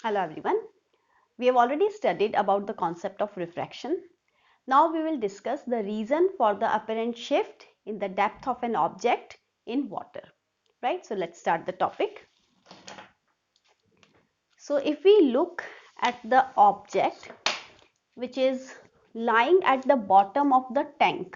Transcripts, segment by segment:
Hello everyone. We have already studied about the concept of refraction. Now we will discuss the reason for the apparent shift in the depth of an object in water. Right? So let's start the topic. So if we look at the object which is lying at the bottom of the tank,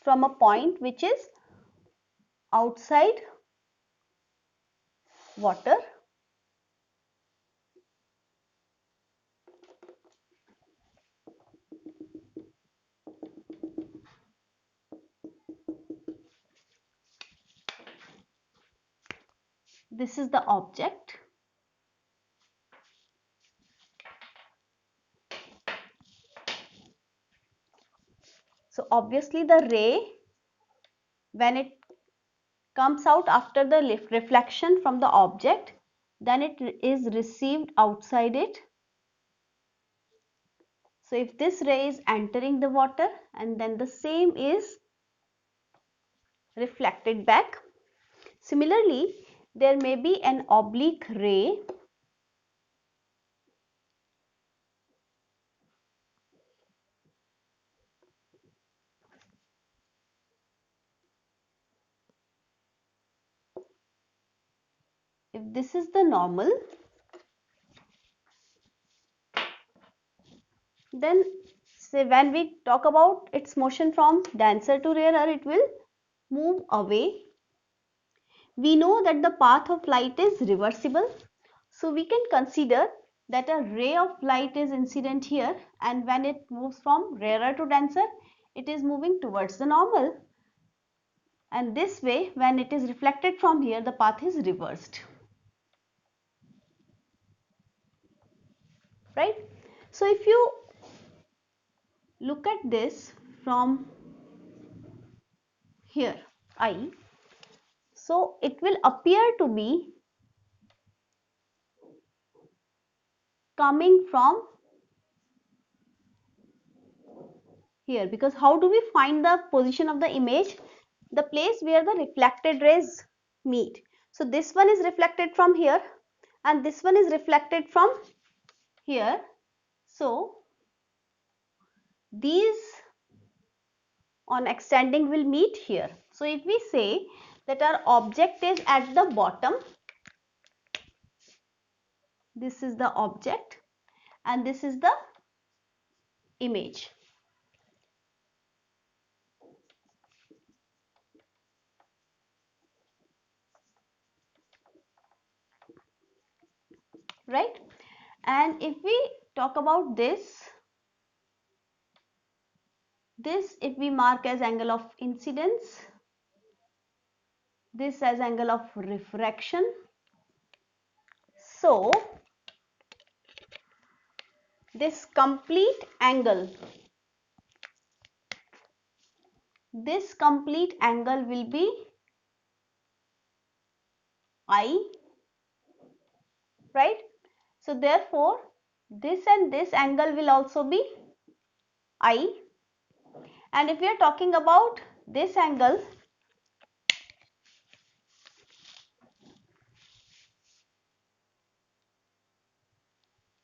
from a point which is outside water, this is the object. So obviously the ray, when it comes out after the reflection from the object, then it is received outside it. So if this ray is entering the water and then the same is reflected back. Similarly, there may be an oblique ray if this is the normal, then say when we talk about its motion from denser to rarer, it will move away. We know that the path of light is reversible, so we can consider that a ray of light is incident here, and when it moves from rarer to denser, it is moving towards the normal, and this way when it is reflected from here, the path is reversed. Right? So if you look at this from here, I, so it will appear to be coming from here, because how do we find the position of the image? The place where the reflected rays meet. So this one is reflected from here and this one is reflected from here. So these on extending will meet here. So if we say that our object is at the bottom, this is the object and this is the image. Right? And if we talk about this if we mark as angle of incidence, this as angle of refraction. So this complete angle will be I, right? So therefore this and this angle will also be I, and if we are talking about this angle,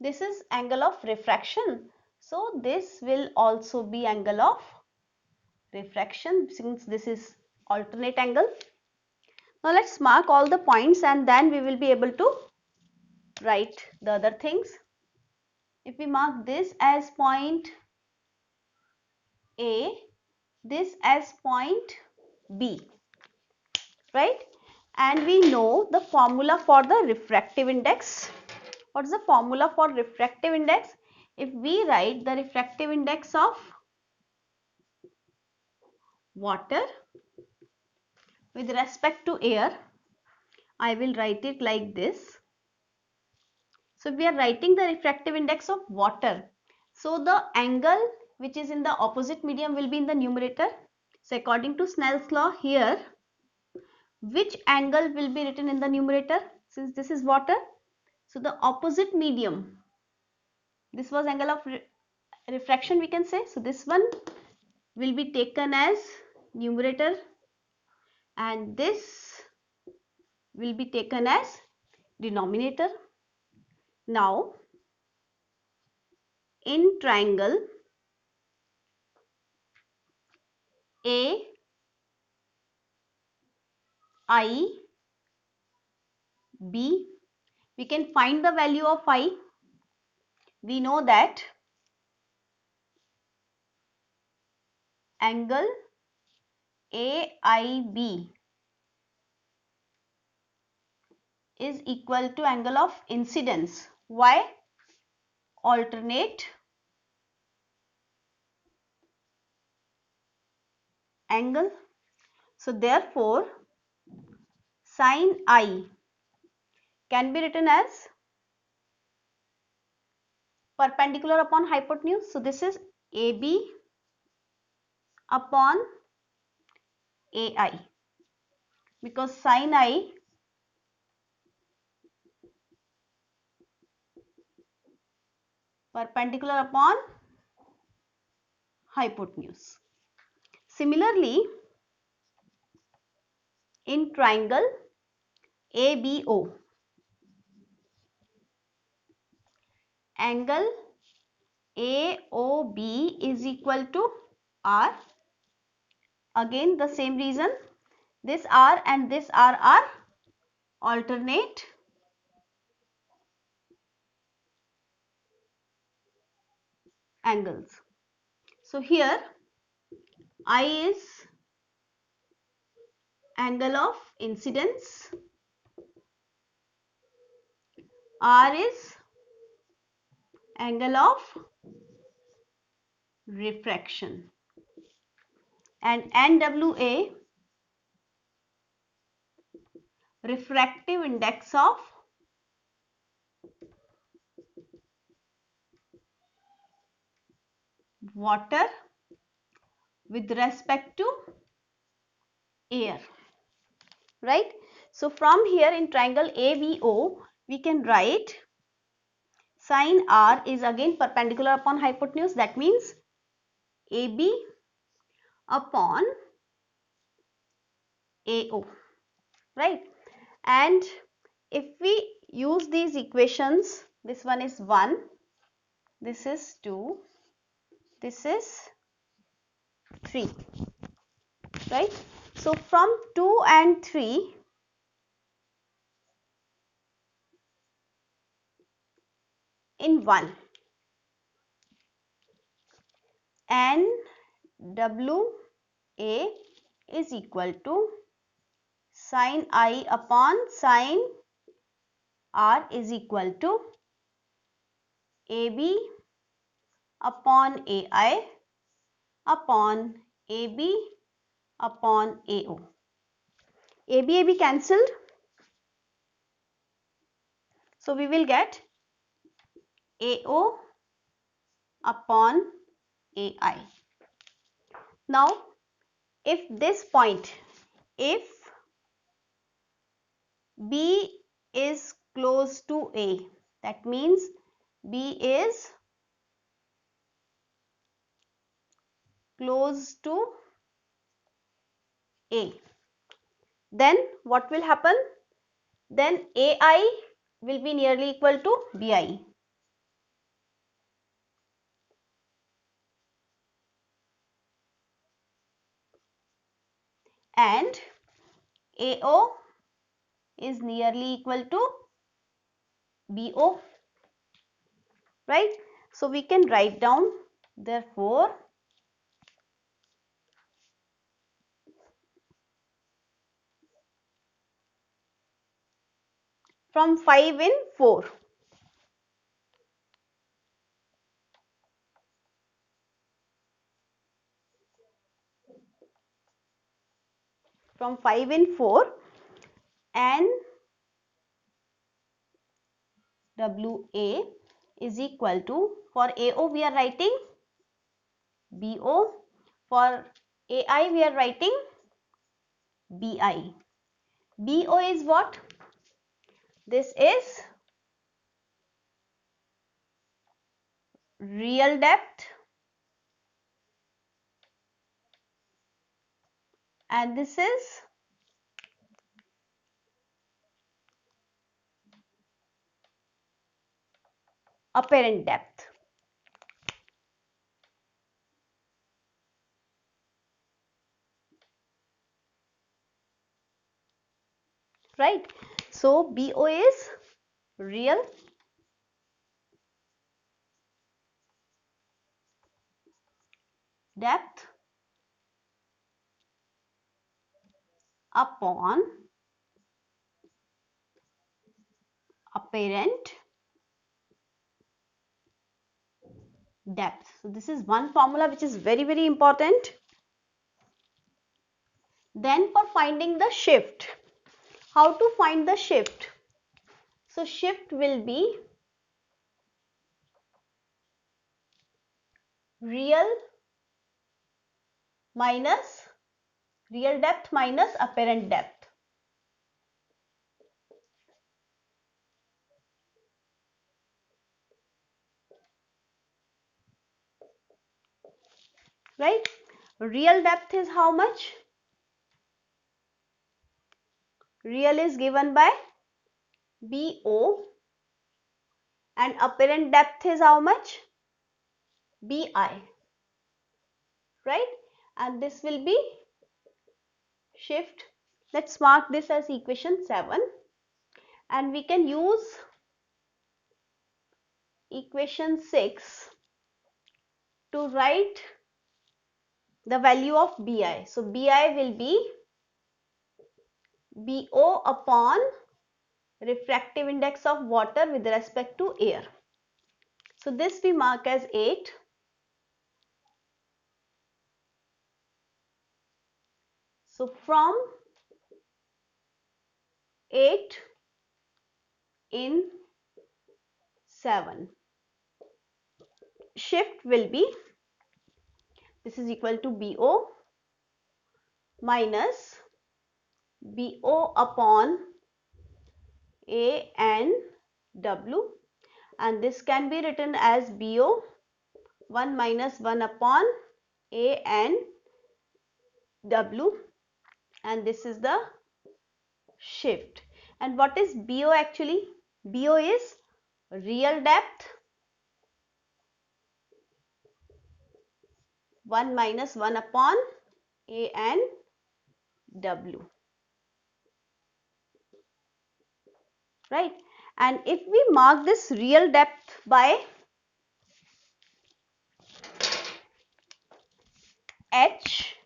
this is angle of refraction, so this will also be angle of refraction since this is alternate angle. Now let's mark all the points and then we will be able to write the other things. If we mark this as point A, this as point B, right? And we know the formula for the refractive index. What is the formula for refractive index? If we write the refractive index of water with respect to air, I will write it like this. So we are writing the refractive index of water. So the angle which is in the opposite medium will be in the numerator. So according to Snell's law here, which angle will be written in the numerator? Since this is water, so the opposite medium, this was angle of refraction we can say, so this one will be taken as numerator and this will be taken as denominator. Now in triangle A I B, we can find the value of I. We know that angle AIB is equal to angle of incidence. Why? Alternate angle. So therefore sin I can be written as perpendicular upon hypotenuse. So this is AB upon AI, because sin I perpendicular upon hypotenuse. Similarly, in triangle ABO, angle AOB is equal to R. Again the same reason, this R and this R are alternate angles. So here I is angle of incidence, R is angle of refraction, and NWA refractive index of water with respect to air, right? So from here in triangle ABO we can write sin R is again perpendicular upon hypotenuse, that means AB upon AO, right? And if we use these equations, this one is 1, this is 2, this is 3, right? So from 2 and 3, in 1, NWA is equal to sin I upon sin R is equal to AB upon AI upon AB upon AO. AB cancelled, so we will get AO upon AI. Now if this point, if B is close to A, that means B is close to A, then what will happen? Then AI will be nearly equal to BI. And AO is nearly equal to BO, right? So we can write down, therefore from 5 in 4, from 5 in 4, NWA is equal to, for AO we are writing BO, for AI we are writing BI. BO is what? This is real depth and this is apparent depth. Right? So BO is real depth upon apparent depth. So this is one formula which is very, very important. Then for finding the shift, how to find the shift? So shift will be real minus real depth minus apparent depth. Right? Real depth is how much? Real is given by BO and apparent depth is how much? BI. Right? And this will be shift. Let's mark this as equation 7 and we can use equation 6 to write the value of BI. So BI will be BO upon refractive index of water with respect to air. So this we mark as 8. So from 8 in 7, shift will be, this is equal to BO minus BO upon A and W, and this can be written as BO 1 minus 1 upon A and W, and this is the shift. And what is BO actually? BO is real depth 1 minus 1 upon A and W. Right? And if we mark this real depth by H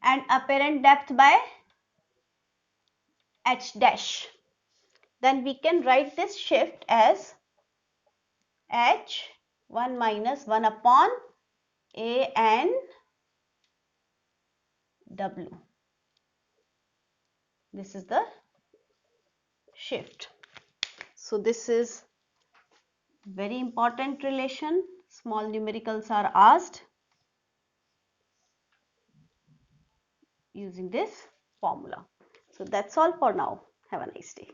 and apparent depth by H dash, then we can write this shift as H 1 minus 1 upon A and W. This is the shift. So this is very important relation. Small numericals are asked using this formula. So that's all for now. Have a nice day.